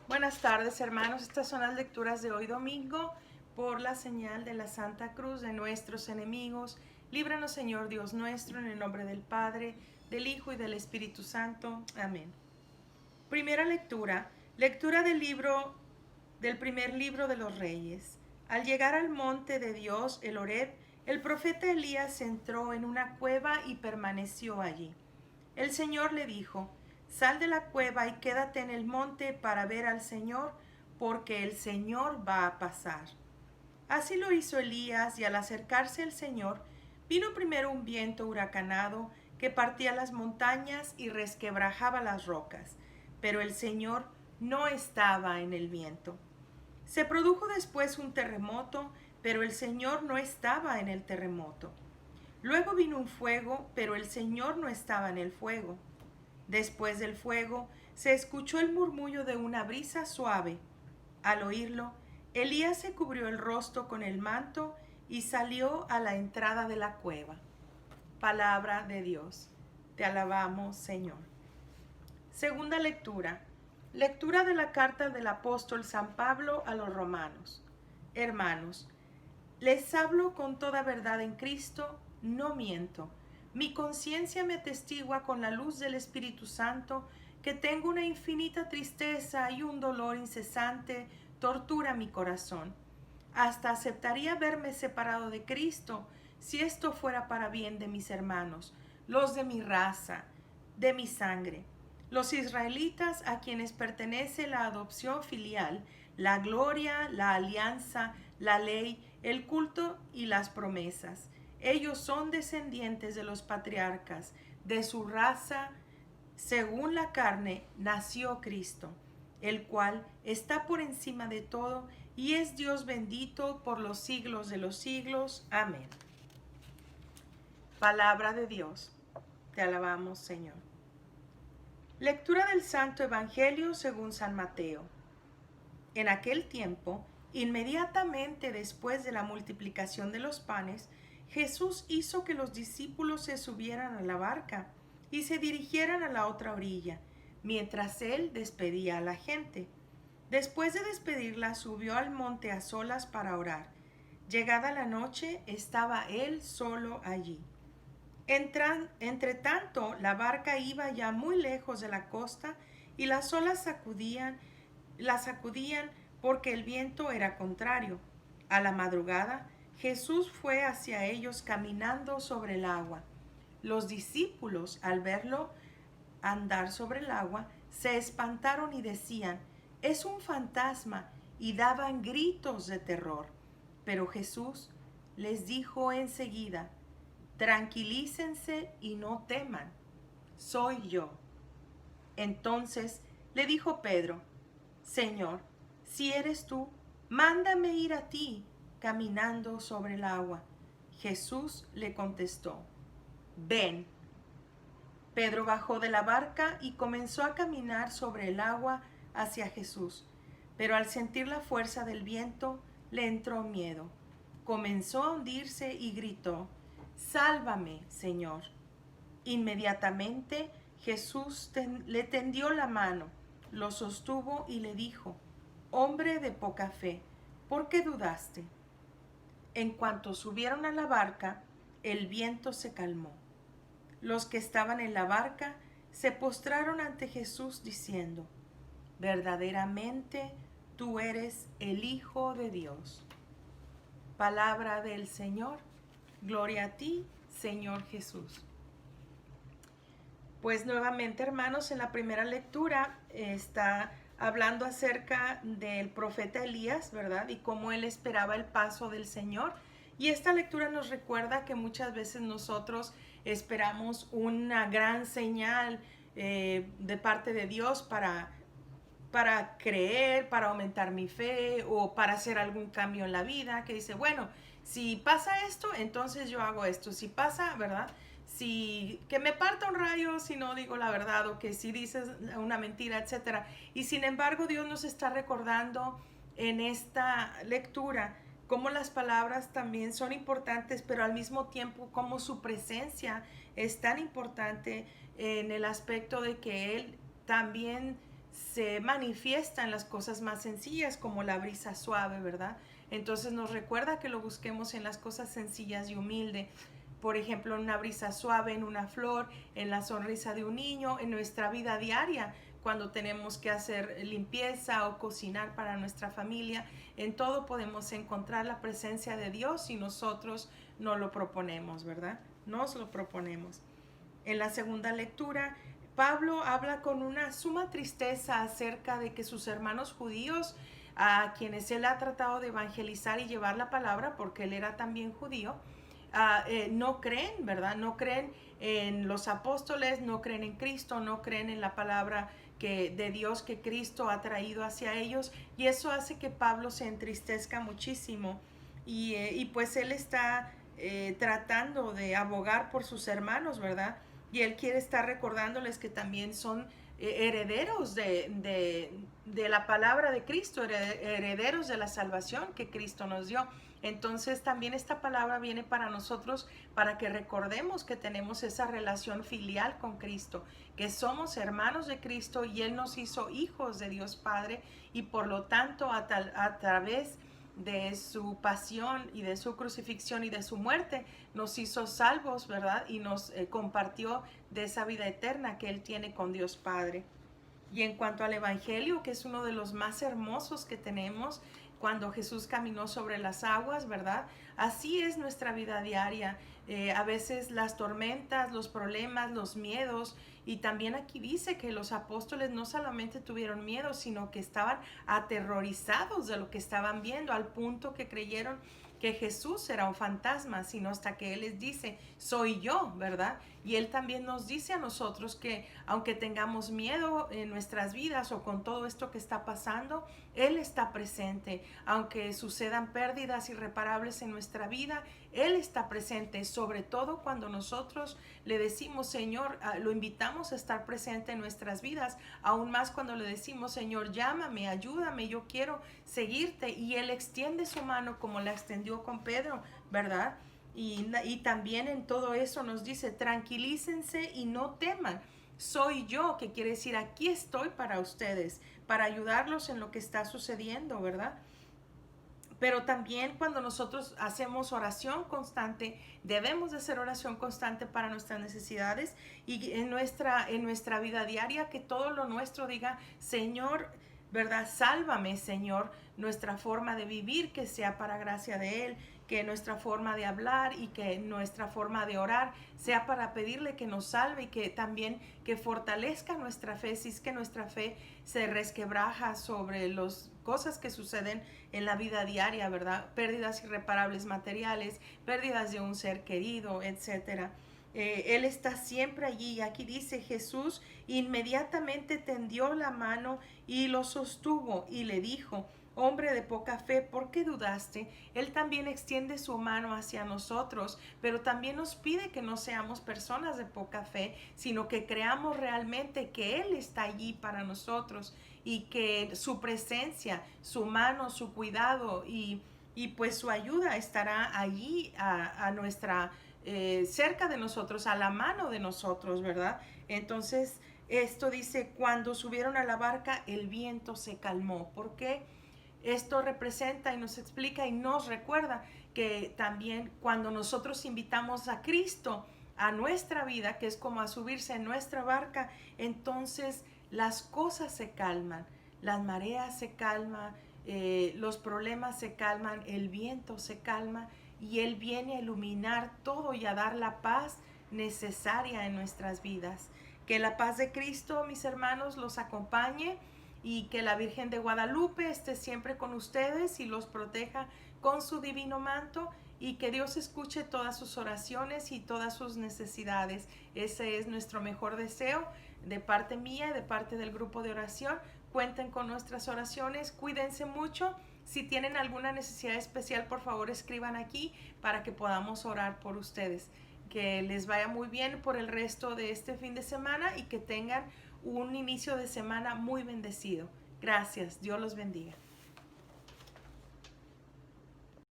Buenas tardes, hermanos. Estas son las lecturas de hoy domingo. Por la señal de la Santa Cruz de nuestros enemigos, líbranos, Señor Dios nuestro, en el nombre del Padre, del Hijo y del Espíritu Santo. Amén. Primera lectura. Lectura del primer libro de los Reyes. Al llegar al monte de Dios, el Horeb, el profeta Elías entró en una cueva y permaneció allí. El Señor le dijo: Sal de la cueva y quédate en el monte para ver al Señor, porque el Señor va a pasar. Así lo hizo Elías, y al acercarse el Señor, vino primero un viento huracanado que partía las montañas y resquebrajaba las rocas, pero el Señor no estaba en el viento. Se produjo después un terremoto, pero el Señor no estaba en el terremoto. Luego vino un fuego, pero el Señor no estaba en el fuego. Después del fuego se escuchó el murmullo de una brisa suave. Al oírlo, Elías se cubrió el rostro con el manto y salió a la entrada de la cueva. Palabra de Dios. Te alabamos, Señor. Segunda lectura. Lectura de la carta del apóstol San Pablo a los romanos. Hermanos, les hablo con toda verdad en Cristo, no miento. Mi conciencia me atestigua con la luz del Espíritu Santo que tengo una infinita tristeza y un dolor incesante tortura mi corazón. Hasta aceptaría verme separado de Cristo si esto fuera para bien de mis hermanos, los de mi raza, de mi sangre, los israelitas a quienes pertenece la adopción filial, la gloria, la alianza, la ley, el culto y las promesas. Ellos son descendientes de los patriarcas, de su raza, según la carne, nació Cristo, el cual está por encima de todo y es Dios bendito por los siglos de los siglos. Amén. Palabra de Dios. Te alabamos, Señor. Lectura del Santo Evangelio según San Mateo. En aquel tiempo, inmediatamente después de la multiplicación de los panes, Jesús hizo que los discípulos se subieran a la barca y se dirigieran a la otra orilla, mientras él despedía a la gente. Después de despedirla, subió al monte a solas para orar. Llegada la noche, estaba él solo allí. Entre tanto, la barca iba ya muy lejos de la costa y las olas la sacudían porque el viento era contrario. A la madrugada, Jesús fue hacia ellos caminando sobre el agua. Los discípulos, al verlo andar sobre el agua, se espantaron y decían: «Es un fantasma», y daban gritos de terror. Pero Jesús les dijo enseguida: «Tranquilícense y no teman, soy yo». Entonces le dijo Pedro: «Señor, si eres tú, mándame ir a ti caminando sobre el agua». Jesús le contestó: «Ven». Pedro bajó de la barca y comenzó a caminar sobre el agua hacia Jesús, pero al sentir la fuerza del viento le entró miedo. Comenzó a hundirse y gritó: «Sálvame, Señor». Inmediatamente Jesús le tendió la mano, lo sostuvo y le dijo: «Hombre de poca fe, ¿por qué dudaste?». En cuanto subieron a la barca, el viento se calmó. Los que estaban en la barca se postraron ante Jesús diciendo: «Verdaderamente tú eres el Hijo de Dios». Palabra del Señor. Gloria a ti, Señor Jesús. Pues nuevamente, hermanos, en la primera lectura está hablando acerca del profeta Elías, ¿verdad? Y cómo él esperaba el paso del Señor. Y esta lectura nos recuerda que muchas veces nosotros esperamos una gran señal de parte de Dios para creer, para aumentar mi fe o para hacer algún cambio en la vida, que dice, bueno, si pasa esto, entonces yo hago esto. Si pasa, ¿verdad? Si que me parta un rayo si no digo la verdad, o que si dices una mentira, etcétera. Y sin embargo, Dios nos está recordando en esta lectura cómo las palabras también son importantes, pero al mismo tiempo cómo su presencia es tan importante en el aspecto de que Él también se manifiesta en las cosas más sencillas, como la brisa suave, ¿verdad? Entonces nos recuerda que lo busquemos en las cosas sencillas y humildes. Por ejemplo, en una brisa suave, en una flor, en la sonrisa de un niño, en nuestra vida diaria, cuando tenemos que hacer limpieza o cocinar para nuestra familia. En todo podemos encontrar la presencia de Dios si nosotros no lo proponemos, ¿verdad? Nos lo proponemos. En la segunda lectura, Pablo habla con una suma tristeza acerca de que sus hermanos judíos, a quienes él ha tratado de evangelizar y llevar la palabra, porque él era también judío, no creen, ¿verdad? No creen en los apóstoles, no creen en Cristo, no creen en la palabra de Dios que Cristo ha traído hacia ellos, y eso hace que Pablo se entristezca muchísimo, y pues él está tratando de abogar por sus hermanos, ¿verdad? Y él quiere estar recordándoles que también son herederos de la palabra de Cristo, herederos de la salvación que Cristo nos dio. Entonces también esta palabra viene para nosotros, para que recordemos que tenemos esa relación filial con Cristo, que somos hermanos de Cristo y Él nos hizo hijos de Dios Padre, y por lo tanto a través de su pasión y de su crucifixión y de su muerte nos hizo salvos, ¿verdad? Y nos compartió de esa vida eterna que Él tiene con Dios Padre. Y en cuanto al Evangelio, que es uno de los más hermosos que tenemos, cuando Jesús caminó sobre las aguas, ¿verdad? Así es nuestra vida diaria. A veces las tormentas, los problemas, los miedos, y también aquí dice que los apóstoles no solamente tuvieron miedo, sino que estaban aterrorizados de lo que estaban viendo, al punto que creyeron que Jesús era un fantasma, sino hasta que Él les dice, soy yo, ¿verdad? Y Él también nos dice a nosotros que aunque tengamos miedo en nuestras vidas o con todo esto que está pasando, Él está presente. Aunque sucedan pérdidas irreparables en nuestra vida, Él está presente, sobre todo cuando nosotros le decimos, Señor, lo invitamos a estar presente en nuestras vidas, aún más cuando le decimos, Señor, llámame, ayúdame, yo quiero seguirte, y Él extiende su mano como la extendió con Pedro, ¿verdad? Y también en todo eso nos dice, tranquilícense y no teman. Soy yo, que quiere decir, aquí estoy para ustedes, para ayudarlos en lo que está sucediendo, ¿verdad? Pero también cuando nosotros hacemos oración constante, debemos de hacer oración constante para nuestras necesidades, y en nuestra vida diaria, que todo lo nuestro diga, Señor, ¿verdad? Sálvame, Señor, nuestra forma de vivir, que sea para gracia de Él, que nuestra forma de hablar y que nuestra forma de orar sea para pedirle que nos salve, y que también que fortalezca nuestra fe, si es que nuestra fe se resquebraja sobre las cosas que suceden en la vida diaria, ¿verdad? Pérdidas irreparables materiales, pérdidas de un ser querido, etcétera. Él está siempre allí, y aquí dice, Jesús inmediatamente tendió la mano y lo sostuvo y le dijo, hombre de poca fe, ¿por qué dudaste? Él también extiende su mano hacia nosotros, pero también nos pide que no seamos personas de poca fe, sino que creamos realmente que Él está allí para nosotros, y que su presencia, su mano, su cuidado y pues su ayuda estará allí a nuestra cerca de nosotros, a la mano de nosotros, ¿verdad? Entonces, esto dice, cuando subieron a la barca, el viento se calmó. ¿Por qué? Esto representa y nos explica y nos recuerda que también cuando nosotros invitamos a Cristo a nuestra vida, que es como a subirse en nuestra barca, entonces las cosas se calman, las mareas se calman, los problemas se calman, el viento se calma, y Él viene a iluminar todo y a dar la paz necesaria en nuestras vidas. Que la paz de Cristo, mis hermanos, los acompañe, y que la Virgen de Guadalupe esté siempre con ustedes y los proteja con su divino manto, y que Dios escuche todas sus oraciones y todas sus necesidades. Ese es nuestro mejor deseo de parte mía y de parte del grupo de oración. Cuenten con nuestras oraciones, cuídense mucho. Si tienen alguna necesidad especial, por favor escriban aquí para que podamos orar por ustedes. Que les vaya muy bien por el resto de este fin de semana y que tengan un inicio de semana muy bendecido. Gracias, Dios los bendiga.